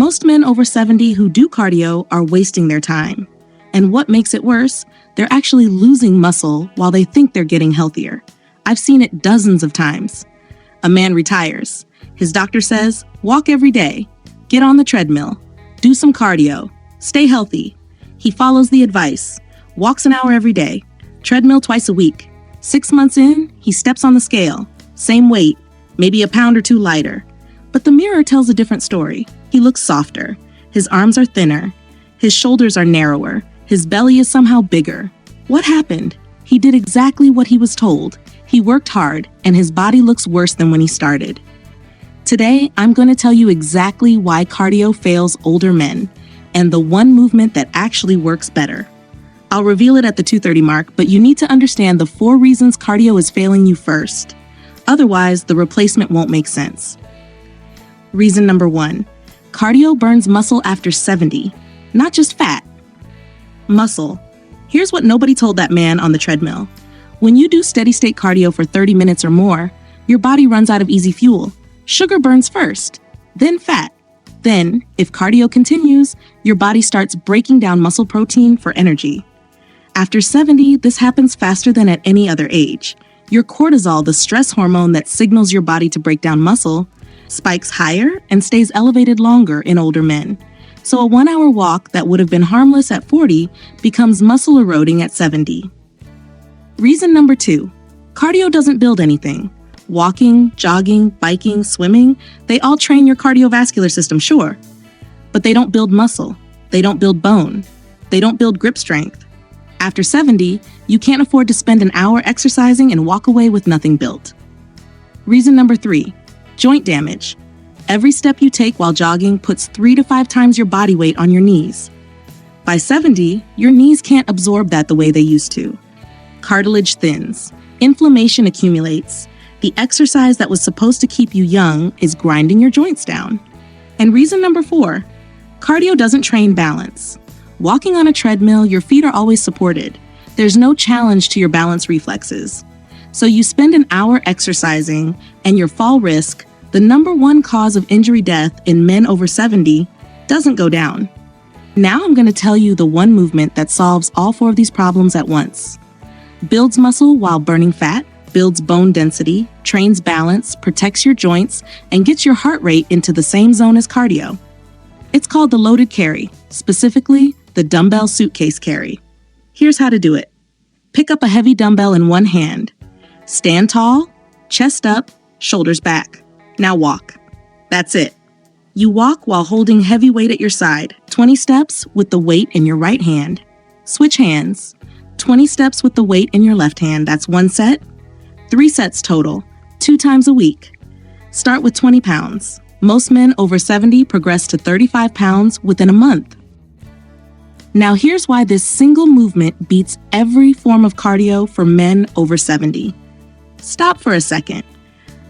Most men over 70 who do cardio are wasting their time. And what makes it worse, they're actually losing muscle while they think they're getting healthier. I've seen it dozens of times. A man retires. His doctor says, walk every day, get on the treadmill, do some cardio, stay healthy. He follows the advice, walks an hour every day, treadmill twice a week. 6 months in, he steps on the scale, same weight, maybe a pound or two lighter. But the mirror tells a different story. He looks softer, his arms are thinner, his shoulders are narrower, his belly is somehow bigger. What happened? He did exactly what he was told. He worked hard, and his body looks worse than when he started. Today, I'm going to tell you exactly why cardio fails older men, and the one movement that actually works better. I'll reveal it at the 2:30 mark, but you need to understand the 4 reasons cardio is failing you first. Otherwise, the replacement won't make sense. Reason number 1, cardio burns muscle after 70, not just fat. Muscle. Here's what nobody told that man on the treadmill. When you do steady-state cardio for 30 minutes or more, your body runs out of easy fuel. Sugar burns first, then fat. Then, if cardio continues, your body starts breaking down muscle protein for energy. After 70, this happens faster than at any other age. Your cortisol, the stress hormone that signals your body to break down muscle, spikes higher and stays elevated longer in older men. So a 1-hour walk that would have been harmless at 40 becomes muscle eroding at 70. Reason number 2, cardio doesn't build anything. Walking, jogging, biking, swimming, they all train your cardiovascular system, sure. But they don't build muscle. They don't build bone. They don't build grip strength. After 70, you can't afford to spend an hour exercising and walk away with nothing built. Reason number 3, joint damage. Every step you take while jogging puts 3 to 5 times your body weight on your knees. By 70, your knees can't absorb that the way they used to. Cartilage thins. Inflammation accumulates. The exercise that was supposed to keep you young is grinding your joints down. And reason number 4, cardio doesn't train balance. Walking on a treadmill, your feet are always supported. There's no challenge to your balance reflexes. So you spend an hour exercising, and your fall risk, the number 1 cause of injury death in men over 70, doesn't go down. Now I'm going to tell you the one movement that solves all 4 of these problems at once. Builds muscle while burning fat, builds bone density, trains balance, protects your joints, and gets your heart rate into the same zone as cardio. It's called the loaded carry, specifically the dumbbell suitcase carry. Here's how to do it. Pick up a heavy dumbbell in one hand. Stand tall, chest up, shoulders back. Now walk. That's it. You walk while holding heavy weight at your side, 20 steps with the weight in your right hand. Switch hands. 20 steps with the weight in your left hand, that's 1 set. 3 sets total, 2 times a week. Start with 20 pounds. Most men over 70 progress to 35 pounds within a month. Now here's why this single movement beats every form of cardio for men over 70. Stop for a second.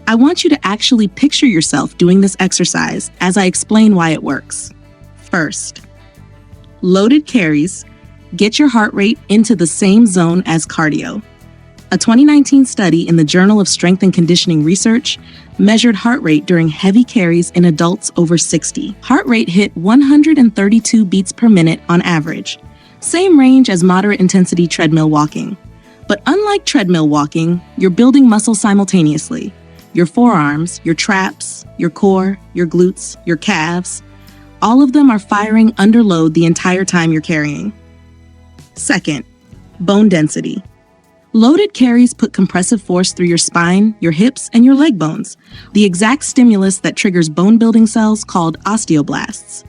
I want you to actually picture yourself doing this exercise as I explain why it works. First, loaded carries get your heart rate into the same zone as cardio. A 2019 study in the Journal of Strength and Conditioning Research measured heart rate during heavy carries in adults over 60. Heart rate hit 132 beats per minute on average, same range as moderate intensity treadmill walking. But unlike treadmill walking, you're building muscle simultaneously. Your forearms, your traps, your core, your glutes, your calves, all of them are firing under load the entire time you're carrying. Second, bone density. Loaded carries put compressive force through your spine, your hips, and your leg bones, the exact stimulus that triggers bone-building cells called osteoblasts.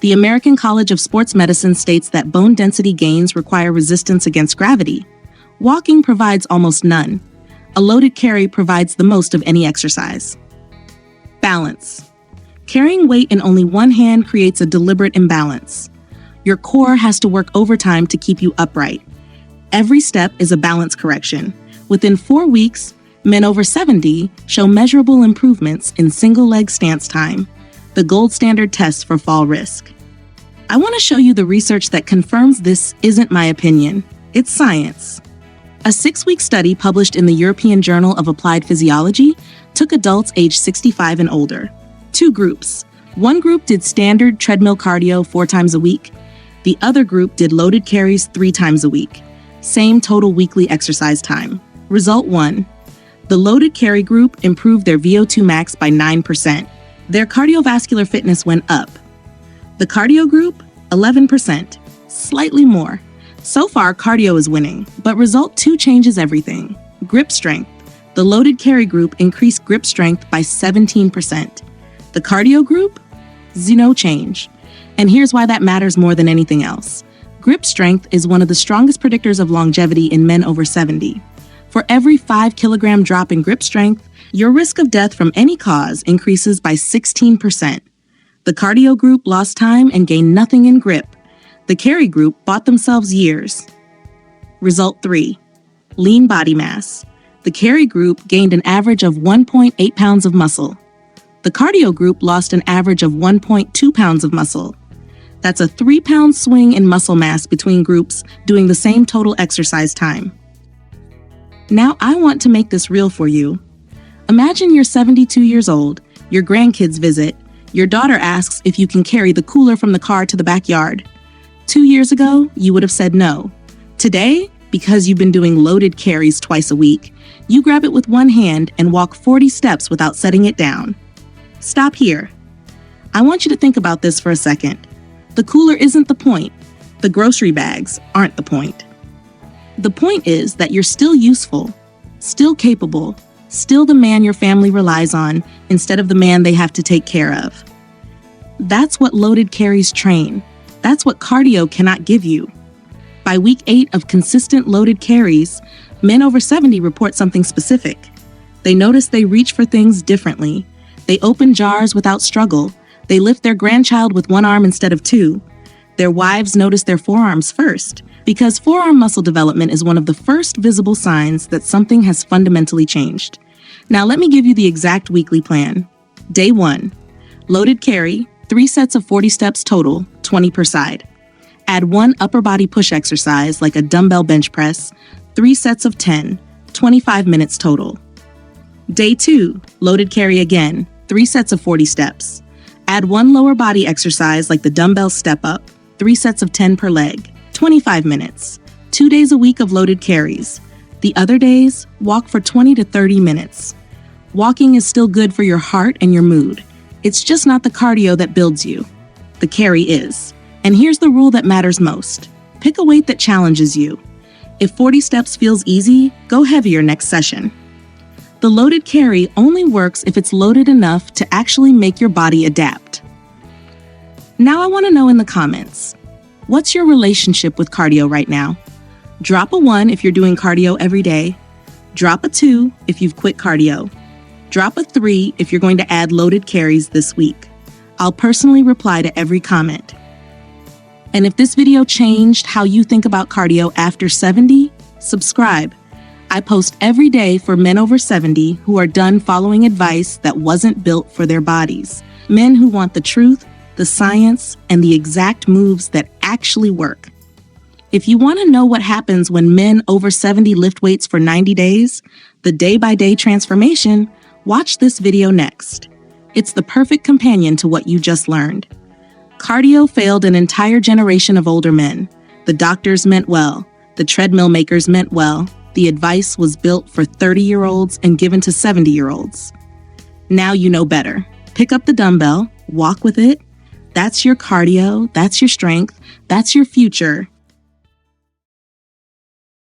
The American College of Sports Medicine states that bone density gains require resistance against gravity. Walking provides almost none. A loaded carry provides the most of any exercise. Balance. Carrying weight in only one hand creates a deliberate imbalance. Your core has to work overtime to keep you upright. Every step is a balance correction. Within 4 weeks, men over 70 show measurable improvements in single-leg stance time, the gold standard test for fall risk. I want to show you the research that confirms this isn't my opinion. It's science. A 6-week study published in the European Journal of Applied Physiology took adults aged 65 and older. 2 groups, One group did standard treadmill cardio 4 times a week. The other group did loaded carries 3 times a week. Same total weekly exercise time. Result 1. The loaded carry group improved their VO2 max by 9%. Their cardiovascular fitness went up. The cardio group, 11%, slightly more. So far, cardio is winning, but result 2 changes everything. Grip strength. The loaded carry group increased grip strength by 17%. The cardio group, no change. And here's why that matters more than anything else. Grip strength is one of the strongest predictors of longevity in men over 70. For every 5 kilogram drop in grip strength, your risk of death from any cause increases by 16%. The cardio group lost time and gained nothing in grip. The carry group bought themselves years. Result 3. Lean body mass. The carry group gained an average of 1.8 pounds of muscle. The cardio group lost an average of 1.2 pounds of muscle. That's a 3-pound swing in muscle mass between groups doing the same total exercise time. Now I want to make this real for you. Imagine you're 72 years old, your grandkids visit, your daughter asks if you can carry the cooler from the car to the backyard. 2 years ago, you would have said no. Today, because you've been doing loaded carries twice a week, you grab it with one hand and walk 40 steps without setting it down. Stop here. I want you to think about this for a second. The cooler isn't the point. The grocery bags aren't the point. The point is that you're still useful, still capable, still the man your family relies on instead of the man they have to take care of. That's what loaded carries train. That's what cardio cannot give you. By week 8 of consistent loaded carries, men over 70 report something specific. They notice they reach for things differently. They open jars without struggle. They lift their grandchild with one arm instead of 2. Their wives notice their forearms first, because forearm muscle development is one of the first visible signs that something has fundamentally changed. Now let me give you the exact weekly plan. Day 1. Loaded carry, 3 sets of 40 steps total, 20 per side. Add 1 upper body push exercise like a dumbbell bench press, 3 sets of 10, 25 minutes total. Day 2. Loaded carry again, 3 sets of 40 steps. Add 1 lower body exercise like the dumbbell step up, 3 sets of 10 per leg, 25 minutes. 2 days a week of loaded carries. The other days, walk for 20 to 30 minutes. Walking is still good for your heart and your mood. It's just not the cardio that builds you. The carry is. And here's the rule that matters most. Pick a weight that challenges you. If 40 steps feels easy, go heavier next session. The loaded carry only works if it's loaded enough to actually make your body adapt. Now I want to know in the comments, what's your relationship with cardio right now? Drop a 1 if you're doing cardio every day. Drop a 2 if you've quit cardio. Drop a 3 if you're going to add loaded carries this week. I'll personally reply to every comment. And if this video changed how you think about cardio after 70, subscribe. I post every day for men over 70 who are done following advice that wasn't built for their bodies. Men who want the truth, the science, and the exact moves that actually work. If you want to know what happens when men over 70 lift weights for 90 days, the day-by-day transformation, watch this video next. It's the perfect companion to what you just learned. Cardio failed an entire generation of older men. The doctors meant well. The treadmill makers meant well. The advice was built for 30-year-olds and given to 70-year-olds. Now you know better. Pick up the dumbbell, walk with it. That's your cardio, that's your strength, that's your future,